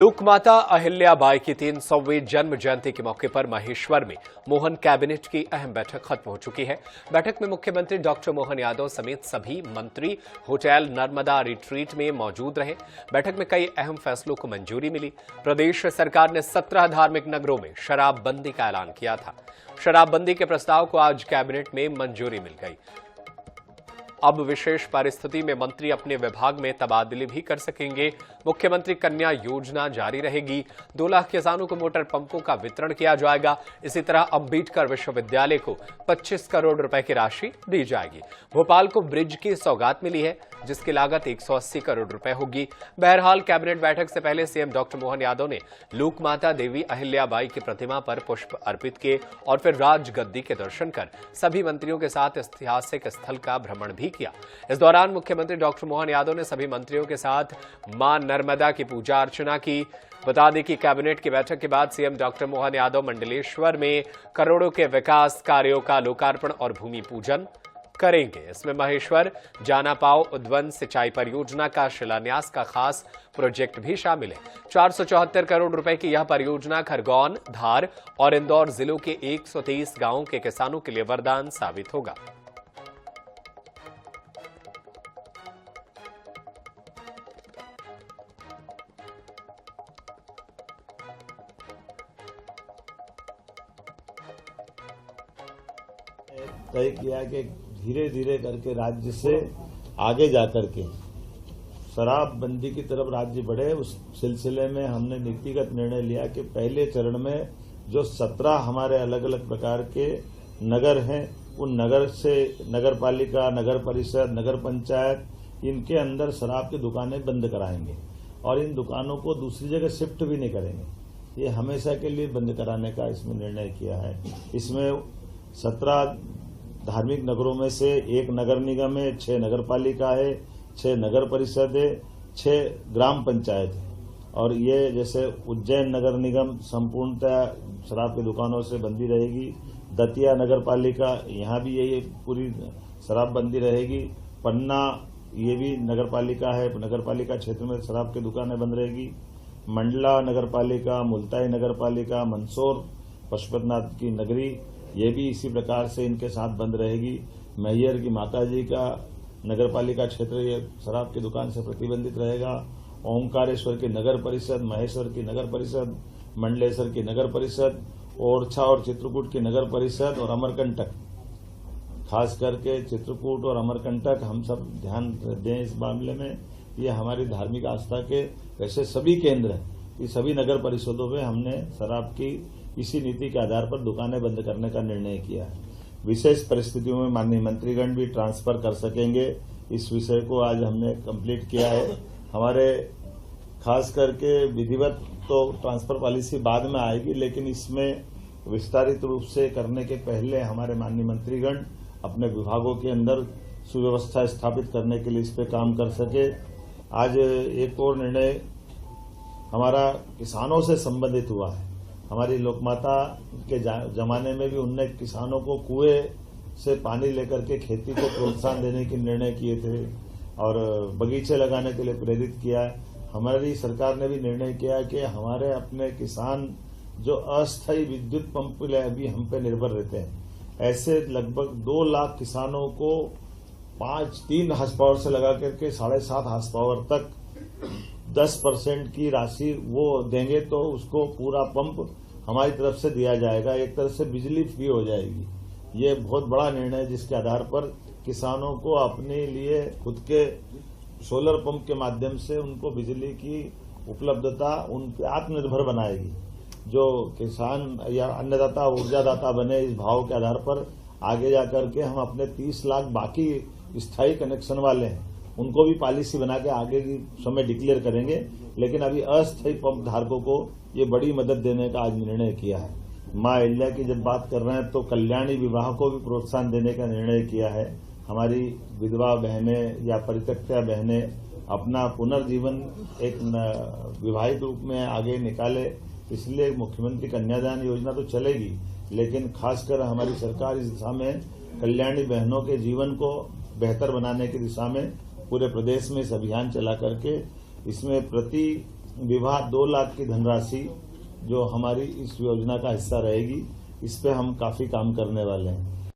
लोकमाता अहिल्याबाई की 300वीं जन्म जयंती के मौके पर महेश्वर में मोहन कैबिनेट की अहम बैठक खत्म हो चुकी है। बैठक में मुख्यमंत्री डॉक्टर मोहन यादव समेत सभी मंत्री होटल नर्मदा रिट्रीट में मौजूद रहे। बैठक में कई अहम फैसलों को मंजूरी मिली। प्रदेश सरकार ने 17 धार्मिक नगरों में शराबबंदी का ऐलान किया था। शराबबंदी के प्रस्ताव को आज कैबिनेट में मंजूरी मिल गई। अब विशेष परिस्थिति में मंत्री अपने विभाग में तबादले भी कर सकेंगे। मुख्यमंत्री कन्या योजना जारी रहेगी। 2 लाख किसानों को मोटर पंपों का वितरण किया जाएगा। इसी तरह अंबेडकर विश्वविद्यालय को 25 करोड़ रुपए की राशि दी जाएगी। भोपाल को ब्रिज की सौगात मिली है, जिसकी लागत 180 करोड़ रुपए होगी। बहरहाल कैबिनेट बैठक से पहले सीएम डॉक्टर मोहन यादव ने लोकमाता देवी अहिल्याबाई की प्रतिमा पर पुष्प अर्पित किए और फिर राजगद्दी के दर्शन कर सभी मंत्रियों के साथ ऐतिहासिक स्थल का भ्रमण भी किया। इस दौरान मुख्यमंत्री डॉक्टर मोहन यादव ने सभी मंत्रियों के साथ मां नर्मदा की पूजा अर्चना की। बता दें कि कैबिनेट की बैठक के बाद सीएम डॉक्टर मोहन यादव मंडलेश्वर में करोड़ों के विकास कार्यों का लोकार्पण और भूमि पूजन करेंगे। इसमें महेश्वर जानापाव उद्वन सिंचाई परियोजना का शिलान्यास का खास प्रोजेक्ट भी शामिल है। 474 करोड़ रुपए की यह परियोजना खरगोन, धार और इंदौर जिलों के 123 गांवों के किसानों के लिए वरदान साबित होगा। तय किया कि धीरे धीरे करके राज्य से आगे जाकर के शराबबंदी की तरफ राज्य बढ़े। उस सिलसिले में हमने नीतिगत निर्णय लिया कि पहले चरण में जो 17 हमारे अलग अलग प्रकार के नगर हैं, उन नगर से नगर पालिका, नगर परिषद, नगर पंचायत, इनके अंदर शराब की दुकानें बंद कराएंगे और इन दुकानों को दूसरी जगह शिफ्ट भी नहीं करेंगे। ये हमेशा के लिए बंद कराने का इसमें निर्णय किया है। इसमें 17 धार्मिक नगरों में से 1 नगर निगम है, 6 नगर पालिका है, 6 नगर परिषद है, 6 ग्राम पंचायत है। और ये जैसे उज्जैन नगर निगम संपूर्णतः शराब की दुकानों से बंदी रहेगी। दतिया नगर पालिका, यहाँ भी यही पूरी शराबबंदी रहेगी। पन्ना ये भी नगर पालिका है, नगर पालिका क्षेत्र में शराब की दुकानें बंद रहेगी। मंडला नगर पालिका, मुल्ताई नगर पालिका, मंदसौर पशुपतिनाथ की नगरी, ये भी इसी प्रकार से इनके साथ बंद रहेगी। मैहर की माताजी का नगर पालिका क्षेत्र ये शराब की दुकान से प्रतिबंधित रहेगा। ओंकारेश्वर की नगर परिषद, महेश्वर की नगर परिषद, मंडलेश्वर की नगर परिषद, ओरछा और चित्रकूट की नगर परिषद और अमरकंटक, खास करके चित्रकूट और अमरकंटक हम सब ध्यान दें इस मामले में। ये हमारी धार्मिक आस्था के वैसे सभी केंद्र हैं। ये सभी नगर परिषदों में हमने शराब की इसी नीति के आधार पर दुकानें बंद करने का निर्णय किया है। विशेष परिस्थितियों में माननीय मंत्रीगण भी ट्रांसफर कर सकेंगे। इस विषय को आज हमने कंप्लीट किया है। हमारे खास करके विधिवत तो ट्रांसफर पॉलिसी बाद में आएगी, लेकिन इसमें विस्तारित रूप से करने के पहले हमारे माननीय मंत्रीगण अपने विभागों के अंदर सुव्यवस्था स्थापित करने के लिए इस पर काम कर सके। आज एक और निर्णय हमारा किसानों से संबंधित हुआ है। हमारी लोकमाता के जमाने में भी उनने किसानों को कुएं से पानी लेकर के खेती को प्रोत्साहन देने के निर्णय किए थे और बगीचे लगाने के लिए प्रेरित किया है। हमारी सरकार ने भी निर्णय किया कि हमारे अपने किसान जो अस्थायी विद्युत पंप भी हम पे निर्भर रहते हैं, ऐसे लगभग 2 लाख किसानों को 3 हार्स पावर से लगा करके 7.5 हार्स पावर तक 10% की राशि वो देंगे तो उसको पूरा पंप हमारी तरफ से दिया जाएगा। एक तरह से बिजली फ्री हो जाएगी। ये बहुत बड़ा निर्णय है, जिसके आधार पर किसानों को अपने लिए खुद के सोलर पंप के माध्यम से उनको बिजली की उपलब्धता उनके आत्मनिर्भर बनाएगी। जो किसान या अन्नदाता ऊर्जादाता बने, इस भाव के आधार पर आगे जाकर के हम अपने 30 लाख बाकी स्थायी कनेक्शन वाले हैं उनको भी पॉलिसी बना के आगे की समय डिक्लेयर करेंगे। लेकिन अभी अस्थायी पंप धारकों को ये बड़ी मदद देने का आज निर्णय किया है। मां अहिल्या की जब बात कर रहे हैं तो कल्याणी विवाह को भी प्रोत्साहन देने का निर्णय किया है। हमारी विधवा बहनें या परित्यक्ता बहनें अपना पुनर्जीवन एक विवाहित रूप में आगे निकाले, इसलिए मुख्यमंत्री कन्यादान योजना तो चलेगी, लेकिन खासकर हमारी सरकार इस दिशा में कल्याणी बहनों के जीवन को बेहतर बनाने की दिशा में पूरे प्रदेश में इस अभियान चला करके इसमें प्रति विवाह 2 लाख की धनराशि जो हमारी इस योजना का हिस्सा रहेगी, इस पे हम काफी काम करने वाले हैं।